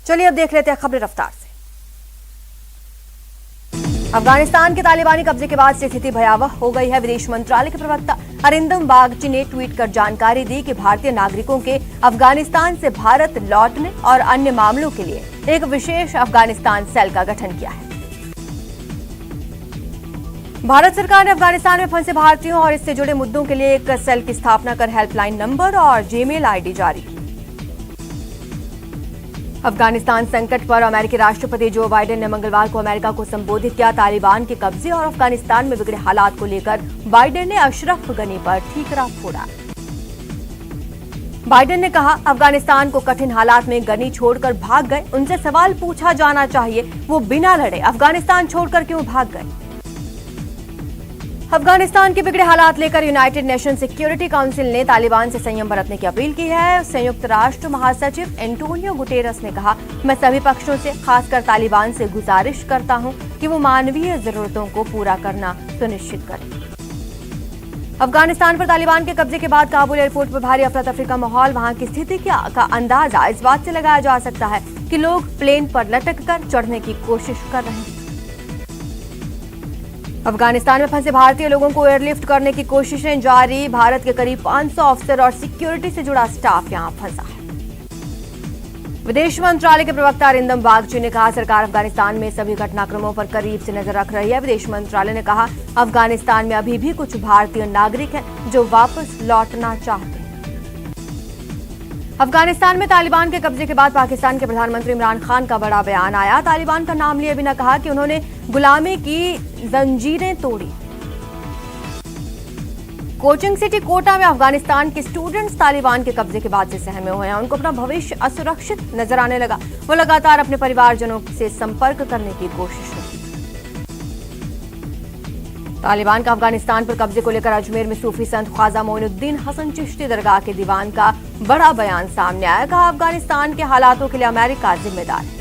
चलिए अब देख लेते हैं खबरें रफ्तार से। अफगानिस्तान के तालिबानी कब्जे के बाद से स्थिति भयावह हो गई है। विदेश मंत्रालय के प्रवक्ता अरिंदम बागची ने ट्वीट कर जानकारी दी कि भारतीय नागरिकों के अफगानिस्तान से भारत लौटने और अन्य मामलों के लिए एक विशेष अफगानिस्तान सेल का गठन किया है। भारत सरकार ने अफगानिस्तान में फंसे भारतीयों और इससे जुड़े मुद्दों के लिए एक सेल की स्थापना कर हेल्पलाइन नंबर और जीमेल आईडी जारी की। अफगानिस्तान संकट पर अमेरिकी राष्ट्रपति जो बाइडेन ने मंगलवार को अमेरिका को संबोधित किया। तालिबान के कब्जे और अफगानिस्तान में बिगड़े हालात को लेकर बाइडेन ने अशरफ गनी पर ठीकरा फोड़ा। बाइडेन ने कहा, अफगानिस्तान को कठिन हालात में गनी छोड़कर भाग गए। उनसे सवाल पूछा जाना चाहिए, वो बिना लड़े अफगानिस्तान छोड़कर क्यों भाग गए। अफगानिस्तान के बिगड़े हालात लेकर यूनाइटेड नेशन सिक्योरिटी काउंसिल ने तालिबान से संयम बरतने की अपील की है। संयुक्त राष्ट्र महासचिव एंटोनियो गुटेरस ने कहा, मैं सभी पक्षों से, खासकर तालिबान से गुजारिश करता हूं कि वो मानवीय जरूरतों को पूरा करना सुनिश्चित करें। अफगानिस्तान पर तालिबान के कब्जे के बाद काबुल एयरपोर्ट पर भारी अफरा तफरी का माहौल। वहां की स्थिति का अंदाजा इस बात से लगाया जा सकता है कि लोग प्लेन पर लटक कर चढ़ने की कोशिश कर रहे हैं। अफगानिस्तान में फंसे भारतीय लोगों को एयरलिफ्ट करने की कोशिशें जारी। भारत के करीब 500 अफसर और सिक्योरिटी से जुड़ा स्टाफ यहां फंसा है। विदेश मंत्रालय के प्रवक्ता अरिंदम बागची ने कहा, सरकार अफगानिस्तान में सभी घटनाक्रमों पर करीब से नजर रख रही है। विदेश मंत्रालय ने कहा, अफगानिस्तान में अभी भी कुछ भारतीय नागरिक हैं जो वापस लौटना चाहते हैं। अफगानिस्तान में तालिबान के कब्जे के बाद पाकिस्तान के प्रधानमंत्री इमरान खान का बड़ा बयान आया। तालिबान का नाम लिए बिना कहा कि उन्होंने गुलामी की जंजीरें तोड़ी। कोचिंग सिटी कोटा में अफगानिस्तान के स्टूडेंट्स तालिबान के कब्जे के बाद से सहमे हुए हैं। उनको अपना भविष्य असुरक्षित नजर आने लगा। वो लगातार अपने परिवारजनों से संपर्क करने की कोशिश में। तालिबान का अफगानिस्तान पर कब्जे को लेकर अजमेर में सूफी संत ख्वाजा मोइनुद्दीन हसन चिश्ती दरगाह के दीवान का बड़ा बयान सामने आया। कहा, अफगानिस्तान के हालातों के लिए अमेरिका जिम्मेदार है।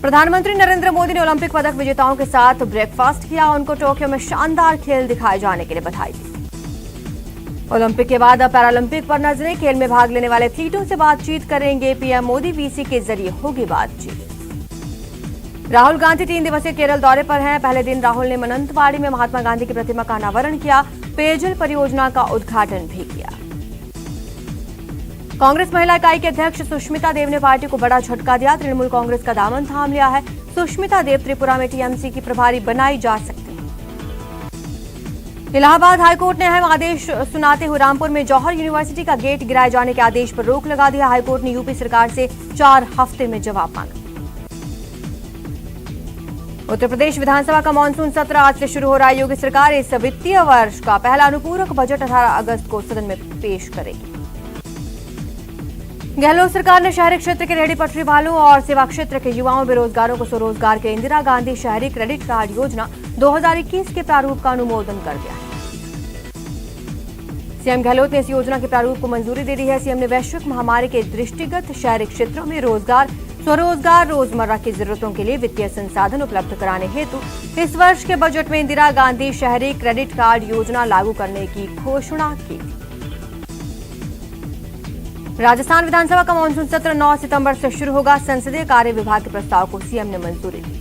प्रधानमंत्री नरेंद्र मोदी ने ओलंपिक पदक विजेताओं के साथ ब्रेकफास्ट किया। उनको टोक्यो में शानदार खेल दिखाए जाने के लिए बधाई दी। ओलंपिक के बाद अब पैरालंपिक पर नजरें। खेल में भाग लेने वाले एथलीटों से बातचीत करेंगे पीएम मोदी। वीसी के जरिए होगी बातचीत। राहुल गांधी 3 दिवसीय केरल दौरे पर हैं। पहले दिन राहुल ने मनंतवाड़ी में महात्मा गांधी की प्रतिमा का अनावरण किया। पेयजल परियोजना का उद्घाटन भी किया। कांग्रेस महिला इकाई के अध्यक्ष सुष्मिता देव ने पार्टी को बड़ा झटका दिया। तृणमूल कांग्रेस का दामन थाम लिया है। सुष्मिता देव त्रिपुरा में टीएमसी की प्रभारी बनाई जा सकती हैं। इलाहाबाद हाईकोर्ट ने अहम आदेश सुनाते हुए रामपुर में जौहर यूनिवर्सिटी का गेट गिराए जाने के आदेश पर रोक लगा दिया। हाईकोर्ट ने यूपी सरकार से 4 हफ्ते में जवाब मांगा। उत्तर प्रदेश विधानसभा का मानसून सत्र आज से शुरू हो रहा है। योगी सरकार इस वित्तीय वर्ष का पहला अनुपूरक बजट 18 अगस्त को सदन में पेश करेगी। गहलोत सरकार ने शहरी क्षेत्र के रेहड़ी पटरी वालों और सेवा क्षेत्र के युवाओं बेरोजगारों को स्वरोजगार के इंदिरा गांधी शहरी क्रेडिट कार्ड योजना 2021 के प्रारूप का अनुमोदन कर दिया है। सीएम गहलोत ने इस योजना के प्रारूप को मंजूरी दे दी है। सीएम ने वैश्विक महामारी के दृष्टिगत शहरी क्षेत्रों में रोजगार, स्वरोजगार, रोजमर्रा की जरूरतों के लिए वित्तीय संसाधन उपलब्ध कराने हेतु इस वर्ष के बजट में इंदिरा गांधी शहरी क्रेडिट कार्ड योजना लागू करने की घोषणा की। राजस्थान विधानसभा का मानसून सत्र 9 सितंबर से शुरू होगा। संसदीय कार्य विभाग के प्रस्ताव को सीएम ने मंजूरी दी।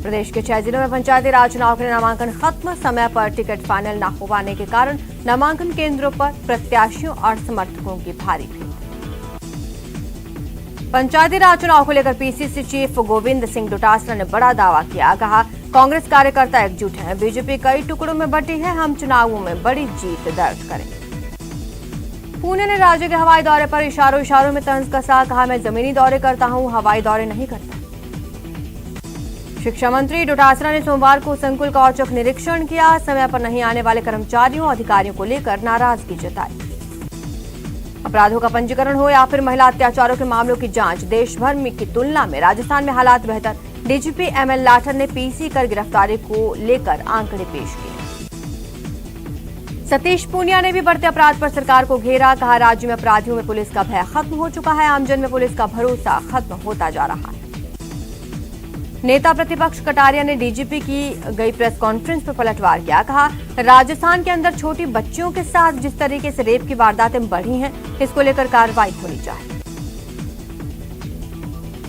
प्रदेश के 6 जिलों में पंचायती राज चुनाव के लिए नामांकन खत्म। समय पर टिकट फाइनल न हो पाने के कारण नामांकन केंद्रों पर प्रत्याशियों और समर्थकों की भारी भीड़। पंचायती राज चुनाव को लेकर पीसीसी चीफ गोविंद सिंह डोटासरा ने बड़ा दावा किया। कहा, कांग्रेस कार्यकर्ता एकजुट हैं। बीजेपी कई टुकड़ों में बंटी है। हम चुनावों में बड़ी जीत दर्ज करेंगे। पुणे ने राज्य के हवाई दौरे पर इशारों में तंज कसा। कहा, मैं जमीनी दौरे करता हूं, हवाई दौरे नहीं करता। शिक्षा मंत्री डोटासरा ने सोमवार को संकुल का औचक निरीक्षण किया। समय पर नहीं आने वाले कर्मचारियों अधिकारियों को लेकर नाराजगी जताई। अपराधों का पंजीकरण हो या फिर महिला अत्याचारों के मामलों की जांच, देश भर में की तुलना में राजस्थान में हालात बेहतर। डीजीपी एमएल लाठर ने पीसी कर गिरफ्तारी को लेकर आंकड़े पेश किए। सतीश पूनिया ने भी बढ़ते अपराध पर सरकार को घेरा। कहा, राज्य में अपराधियों में पुलिस का भय खत्म हो चुका है। आमजन में पुलिस का भरोसा खत्म होता जा रहा है। नेता प्रतिपक्ष कटारिया ने डीजीपी की गई प्रेस कॉन्फ्रेंस पर पलटवार किया। कहा, राजस्थान के अंदर छोटी बच्चियों के साथ जिस तरीके से रेप की वारदातें बढ़ी हैं, इसको लेकर कार्रवाई होनी चाहिए।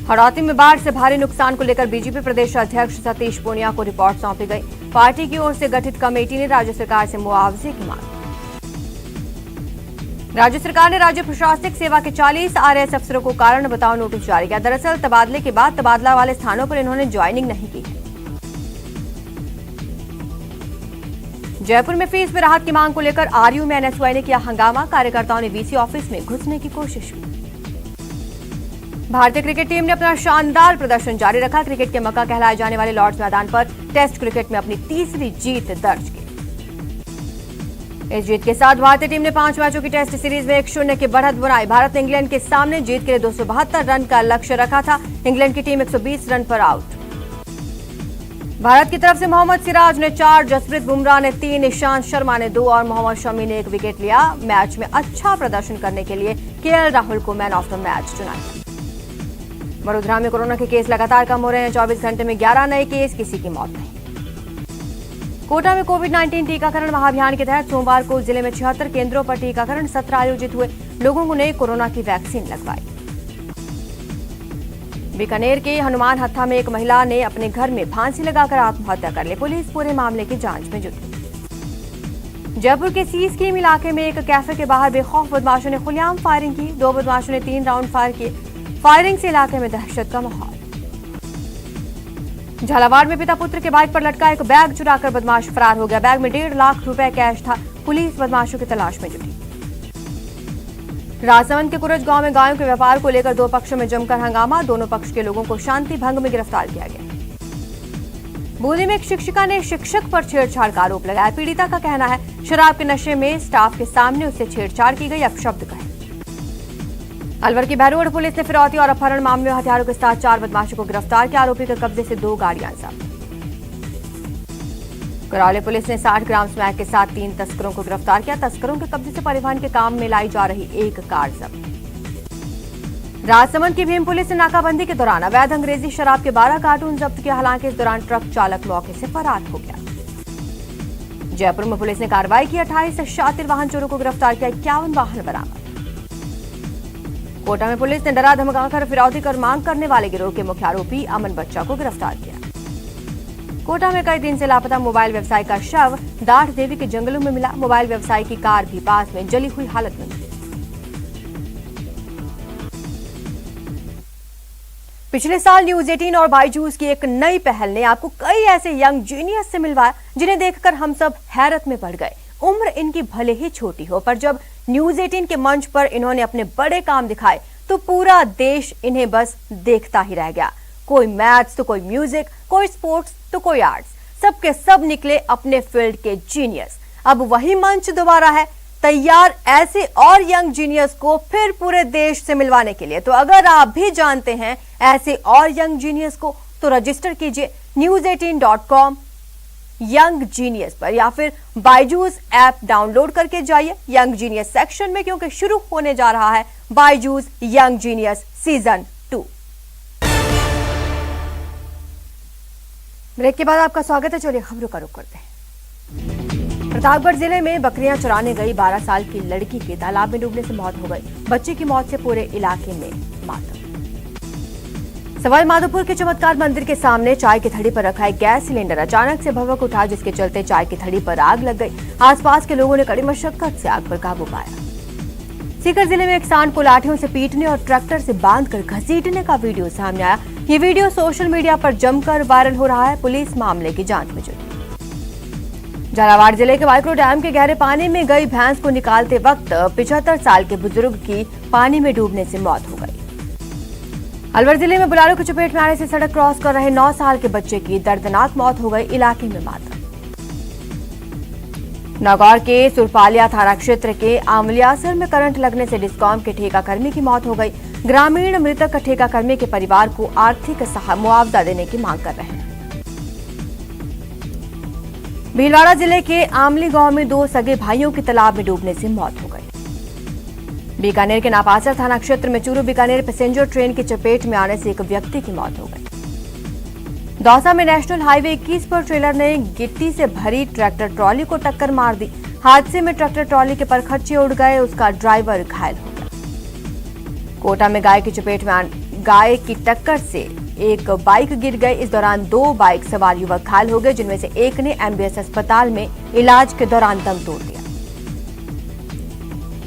हड़ौती में बाढ़ से भारी नुकसान को लेकर बीजेपी प्रदेश अध्यक्ष सतीश पूनिया को रिपोर्ट सौंपी गई। पार्टी की ओर से गठित कमेटी ने राज्य सरकार से मुआवजे की मांग। राज्य सरकार ने राज्य प्रशासनिक सेवा के 40 आरएएस अफसरों को कारण बताओ नोटिस जारी किया। दरअसल तबादले के बाद तबादला वाले स्थानों पर इन्होंने ज्वाइनिंग नहीं की है। जयपुर में फीस में राहत की मांग को लेकर आरयू में एनएसवाई ने किया हंगामा। कार्यकर्ताओं ने वीसी ऑफिस में घुसने की कोशिश की। भारतीय क्रिकेट टीम ने अपना शानदार प्रदर्शन जारी रखा। क्रिकेट के मक्का कहलाए जाने वाले लॉर्ड्स मैदान पर टेस्ट क्रिकेट में अपनी तीसरी जीत दर्ज की। इस जीत के साथ भारतीय टीम ने 5 मैचों की टेस्ट सीरीज में 1-0 की बढ़त बनाई। भारत ने इंग्लैंड के सामने जीत के लिए 272 रन का लक्ष्य रखा था। इंग्लैंड की टीम 120 रन पर आउट। भारत की तरफ से मोहम्मद सिराज ने 4, जसप्रीत बुमराह ने 3, ईशांत शर्मा ने 2 और मोहम्मद शमी ने 1 विकेट लिया। मैच में अच्छा प्रदर्शन करने के लिए केएल राहुल को मैन ऑफ द मैच चुना गया। वडोदरा में कोरोना के केस लगातार कम हो रहे हैं। 24 घंटे में 11 नए केस, किसी की मौत नहीं। कोटा में कोविड-19 टीकाकरण महाअभियान के तहत सोमवार को जिले में 76 केंद्रों पर टीकाकरण सत्र आयोजित हुए। लोगों ने कोरोना की वैक्सीन लगवाई। बीकानेर के हनुमान हत्था में एक महिला ने अपने घर में फांसी लगाकर आत्महत्या कर ली। पुलिस पूरे मामले की जांच में जुटी। जयपुर के सी स्कीम इलाके में एक कैफे के बाहर बेखौफ बदमाशों ने खुलेआम फायरिंग की। 2 बदमाशों ने 3 राउंड फायर किए। फायरिंग से इलाके में दहशत का माहौल। झालावाड़ में पिता पुत्र के बाइक पर लटका एक बैग चुराकर बदमाश फरार हो गया। बैग में 1.5 लाख रुपए कैश था। पुलिस बदमाशों की तलाश में जुटी। राजसमंद के कुरज गांव में गायों के व्यापार को लेकर 2 पक्षों में जमकर हंगामा। दोनों पक्ष के लोगों को शांति भंग में गिरफ्तार किया गया। बूंदी में एक शिक्षिका ने शिक्षक पर छेड़छाड़ का आरोप लगाया। पीड़िता का कहना है शराब के नशे में स्टाफ के सामने उससे छेड़छाड़ की गई। अपशब्द कहे। अलवर की बहरोड पुलिस ने फिरौती और अपहरण मामले में हथियारों के साथ 4 बदमाशों को गिरफ्तार किया। आरोपी के कब्जे से 2 गाड़ियां जब्त। करौली पुलिस ने 60 ग्राम स्मैक के साथ 3 तस्करों को गिरफ्तार किया। तस्करों के कब्जे से परिवहन के काम में लाई जा रही एक कार जब्त। राजसमंद की भीम पुलिस ने नाकाबंदी के दौरान अवैध अंग्रेजी शराब के 12 कार्टून जब्त किया। हालांकि इस दौरान ट्रक चालक मौके से फरार हो गया। जयपुर में पुलिस ने कार्रवाई की। 28 शातिर वाहन चोरों को गिरफ्तार किया। 51 वाहन बरामद। कोटा में पुलिस ने डरा धमकाकर फिरौती कर मांग करने वाले गिरोह के मुख्य आरोपी अमन बच्चा को गिरफ्तार किया। कोटा में कई दिन से लापता मोबाइल व्यवसायी का शव दाठ देवी के जंगलों में मिला। मोबाइल व्यवसायी की कार भी पास में जली हुई हालत में मिली। पिछले साल न्यूज 18 और बायजूस की एक नई पहल ने आपको कई ऐसे यंग जीनियस से मिलवाया जिन्हें देखकर हम सब हैरत में पड़ गए। उम्र इनकी भले ही छोटी हो, पर जब न्यूज 18 के मंच पर इन्होंने अपने बड़े काम दिखाए तो पूरा देश इन्हें बस देखता ही रह गया। कोई मैथ्स तो कोई म्यूजिक, कोई स्पोर्ट्स तो कोई आर्ट्स, सबके सब निकले अपने फील्ड के जीनियस। अब वही मंच दोबारा है तैयार ऐसे और यंग जीनियस को फिर पूरे देश से मिलवाने के लिए। तो अगर आप भी जानते हैं ऐसे और यंग जीनियस को तो रजिस्टर कीजिए news18.com यंग जीनियस पर या फिर बायजूस ऐप डाउनलोड करके जाइए यंग जीनियस सेक्शन में, क्योंकि शुरू होने जा रहा है Byju's young genius season 2। Break के बाद आपका स्वागत है। चलिए खबरों का रुख करते हैं। प्रतापगढ़ जिले में बकरियां चराने गई 12 साल की लड़की की तालाब में डूबने से मौत हो गई। बच्चे की मौत से पूरे इलाके में मातम। सवाई माधोपुर के चमत्कार मंदिर के सामने चाय की थड़ी पर रखा एक गैस सिलेंडर अचानक से भभक उठा, जिसके चलते चाय की थड़ी पर आग लग गई। आसपास के लोगों ने कड़ी मशक्कत से आग पर काबू पाया। सीकर जिले में एक सांड को लाठियों से पीटने और ट्रैक्टर से बांधकर घसीटने का वीडियो सामने आया। ये वीडियो सोशल मीडिया पर जमकर वायरल हो रहा है। पुलिस मामले की जांच में जुटी। झालावाड़ जिले के माइक्रो डैम के गहरे पानी में गई भैंस को निकालते वक्त 75 साल के बुजुर्ग की पानी में डूबने से मौत हो गई। अलवर जिले में बुलारो की चपेट में आने से सड़क क्रॉस कर रहे 9 साल के बच्चे की दर्दनाक मौत हो गई। इलाके में मातम। नागौर के सुरपालिया थाना क्षेत्र के आमलियासर में करंट लगने से डिस्कॉम के ठेकाकर्मी की मौत हो गई। ग्रामीण मृतक ठेकाकर्मी के परिवार को आर्थिक मुआवजा देने की मांग कर रहे हैं। भीलवाड़ा जिले के आमली गांव में 2 सगे भाइयों की तालाब में डूबने से मौत हो गई। बीकानेर के नापासर थाना क्षेत्र में चूरू बीकानेर पैसेंजर ट्रेन की चपेट में आने से एक व्यक्ति की मौत हो गई। दौसा में नेशनल हाईवे 21 पर ट्रेलर ने गिट्टी से भरी ट्रैक्टर ट्रॉली को टक्कर मार दी। हादसे में ट्रैक्टर ट्रॉली के परखच्चे उड़ गए, उसका ड्राइवर घायल हो गया। कोटा में गाय की चपेट में गाय की टक्कर से एक बाइक गिर गई। इस दौरान 2 बाइक सवार युवक घायल हो गए, जिनमें से एक ने एमबीएस अस्पताल में इलाज के दौरान दम तोड़ दिया।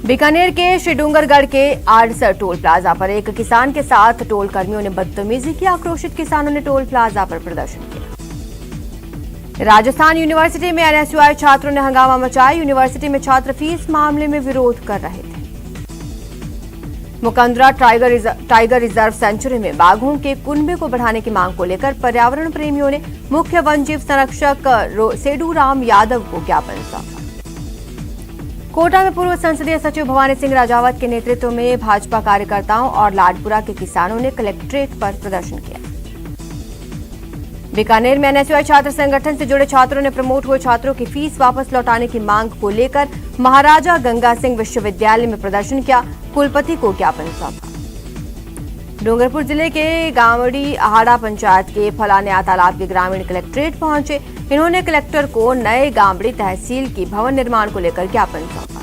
बीकानेर के श्रीडूंगरगढ़ के आड़सर टोल प्लाजा पर एक किसान के साथ टोल कर्मियों ने बदतमीजी की। आक्रोशित किसानों ने टोल प्लाजा पर प्रदर्शन किया। राजस्थान यूनिवर्सिटी में एनएसयूआई छात्रों ने हंगामा मचाया। यूनिवर्सिटी में छात्र फीस मामले में विरोध कर रहे थे। मुकंदरा टाइगर रिजर्व सेंचुरी में बाघों के कुनबे को बढ़ाने की मांग को लेकर पर्यावरण प्रेमियों ने मुख्य वन्यजीव संरक्षक सेडूराम यादव को ज्ञापन सौंपा। कोटा में पूर्व संसदीय सचिव भवानी सिंह राजावत के नेतृत्व में भाजपा कार्यकर्ताओं और लाडपुरा के किसानों ने कलेक्ट्रेट पर प्रदर्शन किया। बीकानेर में एनएसयूआई छात्र संगठन से जुड़े छात्रों ने प्रमोट हुए छात्रों की फीस वापस लौटाने की मांग को लेकर महाराजा गंगा सिंह विश्वविद्यालय में प्रदर्शन किया। कुलपति को ज्ञापन सौंपा। डूंगरपुर जिले के गांवड़ी आहाड़ा पंचायत के फलानिया तालाब के ग्रामीण कलेक्ट्रेट पहुंचे। इन्होंने कलेक्टर को नए गांवड़ी तहसील की भवन निर्माण को लेकर ज्ञापन सौंपा।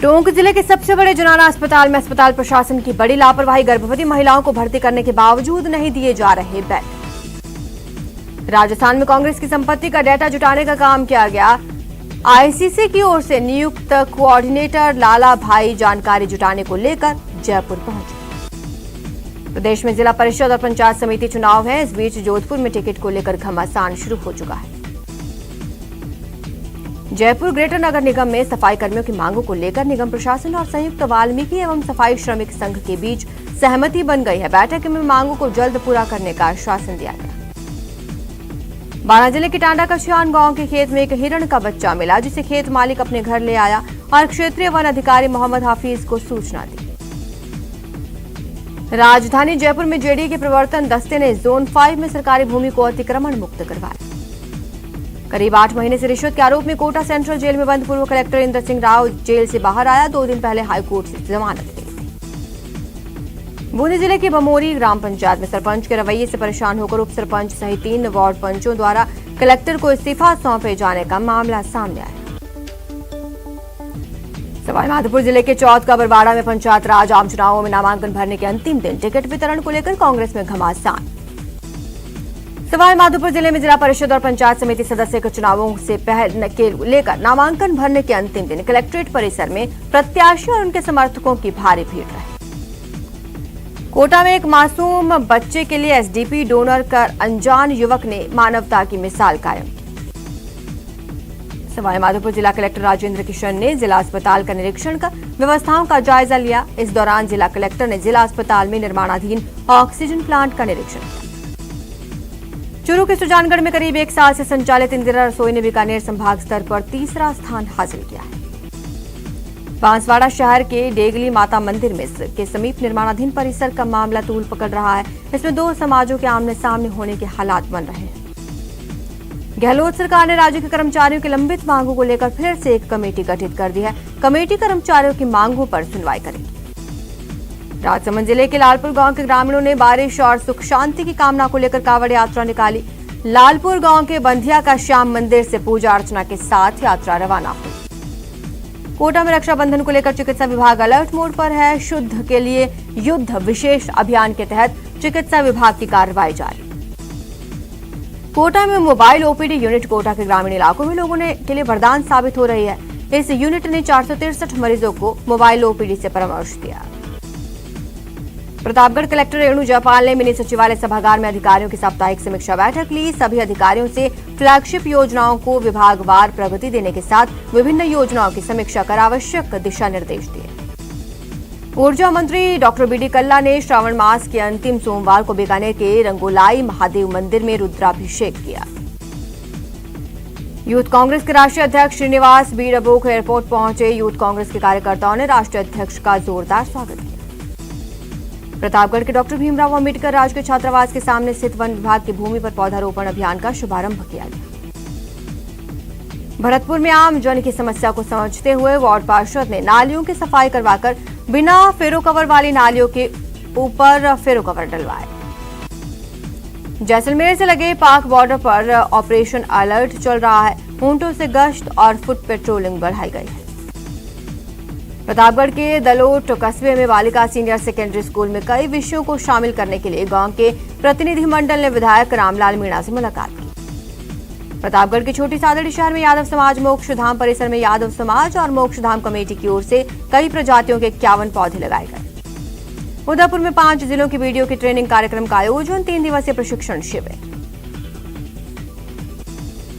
टोंक जिले के सबसे बड़े जनाना अस्पताल में अस्पताल प्रशासन की बड़ी लापरवाही। गर्भवती महिलाओं को भर्ती करने के बावजूद नहीं दिए जा रहे बेड। राजस्थान में कांग्रेस की संपत्ति का डेटा जुटाने का काम किया गया। आईसीसी की ओर से नियुक्त कोऑर्डिनेटर लाला भाई जानकारी जुटाने को लेकर जयपुर पहुंचे। प्रदेश में जिला परिषद और पंचायत समिति चुनाव है। इस बीच जोधपुर में टिकट को लेकर घमासान शुरू हो चुका है। जयपुर ग्रेटर नगर निगम में सफाई कर्मियों की मांगों को लेकर निगम प्रशासन और संयुक्त वाल्मीकि एवं सफाई श्रमिक संघ के बीच सहमति बन गई है। बैठक में मांगों को जल्द पूरा करने का आश्वासन दिया गया। बारां जिले के टांडा कछियान गांव के खेत में एक हिरण का बच्चा मिला, जिसे खेत मालिक अपने घर ले आया और क्षेत्रीय वन अधिकारी मोहम्मद हाफिज को सूचना दी। राजधानी जयपुर में जेडीए के प्रवर्तन दस्ते ने जोन 5 में सरकारी भूमि को अतिक्रमण मुक्त करवाया। करीब 8 महीने से रिश्वत के आरोप में कोटा सेंट्रल जेल में बंद पूर्व कलेक्टर इंद्र सिंह राव जेल से बाहर आया। 2 दिन पहले हाईकोर्ट से जमानत मिली थी। बूंदी जिले की बमोरी ग्राम पंचायत में सरपंच के रवैये से परेशान होकर उप सरपंच सहित 3 वार्ड पंचों द्वारा कलेक्टर को इस्तीफा सौंपे जाने का मामला सामने आया। सवाईमाधोपुर जिले के चौथ का बरवाड़ा में पंचायत राज आम चुनावों में नामांकन भरने के अंतिम दिन टिकट वितरण को लेकर कांग्रेस में घमासान। सवाईमाधोपुर जिले में जिला परिषद और पंचायत समिति सदस्य के चुनावों से पहले के लेकर नामांकन भरने के अंतिम दिन कलेक्ट्रेट परिसर में प्रत्याशी और उनके समर्थकों की भारी भीड़ रही। कोटा में एक मासूम बच्चे के लिए एसडीपी डोनर कर अनजान युवक ने मानवता की मिसाल कायम की। सवाईमाधोपुर जिला कलेक्टर राजेंद्र किशन ने जिला अस्पताल का निरीक्षण कर व्यवस्थाओं का जायजा लिया। इस दौरान जिला कलेक्टर ने जिला अस्पताल में निर्माणाधीन ऑक्सीजन प्लांट का निरीक्षण किया। चूरू के सुजानगढ़ में करीब 1 साल से संचालित इंदिरा रसोई ने बीकानेर संभाग स्तर पर तीसरा स्थान हासिल किया है। बांसवाड़ा शहर के डेगली माता मंदिर में के समीप निर्माणाधीन परिसर का मामला तूल पकड़ रहा है। इसमें 2 समाजों के आमने सामने होने के हालात बन रहे हैं। गहलोत सरकार ने राज्य के कर्मचारियों की लंबित मांगों को लेकर फिर से एक कमेटी गठित कर दी है। कमेटी कर्मचारियों की मांगों पर सुनवाई करेगी। राजसमंद जिले के लालपुर गांव के ग्रामीणों ने बारिश और सुख शांति की कामना को लेकर कांवड़ यात्रा निकाली। लालपुर गांव के बंधिया का श्याम मंदिर से पूजा अर्चना के साथ यात्रा रवाना हुई। कोटा में रक्षाबंधन को लेकर चिकित्सा विभाग अलर्ट मोड पर है। शुद्ध के लिए युद्ध विशेष अभियान के तहत चिकित्सा विभाग की कार्रवाई जारी। कोटा में मोबाइल ओपीडी यूनिट कोटा के ग्रामीण इलाकों में लोगों के लिए वरदान साबित हो रही है। इस यूनिट ने 463 मरीजों को मोबाइल ओपीडी से परामर्श दिया। प्रतापगढ़ कलेक्टर रेणु जयपाल ने मिनी सचिवालय सभागार में अधिकारियों की साप्ताहिक समीक्षा बैठक ली। सभी अधिकारियों से फ्लैगशिप योजनाओं को विभागवार प्रगति देने के साथ विभिन्न योजनाओं की समीक्षा कर आवश्यक दिशा निर्देश दिए। ऊर्जा मंत्री डॉक्टर बीडी कल्ला ने श्रावण मास के अंतिम सोमवार को बीकानेर के रंगोलाई महादेव मंदिर में रुद्राभिषेक किया। यूथ कांग्रेस के राष्ट्रीय अध्यक्ष श्रीनिवास बी डबोक एयरपोर्ट पहुंचे। यूथ कांग्रेस के कार्यकर्ताओं ने राष्ट्रीय अध्यक्ष का जोरदार स्वागत किया। प्रतापगढ़ के डॉक्टर भीमराव अम्बेडकर राजकीय छात्रावास के सामने स्थित वन विभाग की भूमि पर पौधारोपण अभियान का शुभारंभ किया गया। भरतपुर में आम जन की समस्या को समझते हुए वार्ड पार्षद ने नालियों की सफाई करवाकर बिना फेरो कवर वाली नालियों के ऊपर फेरो कवर डलवाए। जैसलमेर से लगे पाक बॉर्डर पर ऑपरेशन अलर्ट चल रहा है। ऊंटों से गश्त और फुट पेट्रोलिंग बढ़ाई गई है। प्रतापगढ़ के दलोट कस्बे में बालिका सीनियर सेकेंडरी स्कूल में कई विषयों को शामिल करने के लिए गांव के प्रतिनिधिमंडल ने विधायक रामलाल मीणा से मुलाकात की। प्रतापगढ़ के छोटी सादड़ी शहर में यादव समाज मोक्षधाम परिसर में यादव समाज और मोक्षधाम कमेटी की ओर से कई प्रजातियों के 51 पौधे लगाए गए। उदयपुर में 5 जिलों की वीडियो की ट्रेनिंग कार्यक्रम का आयोजन, 3 दिवसीय प्रशिक्षण शिविर।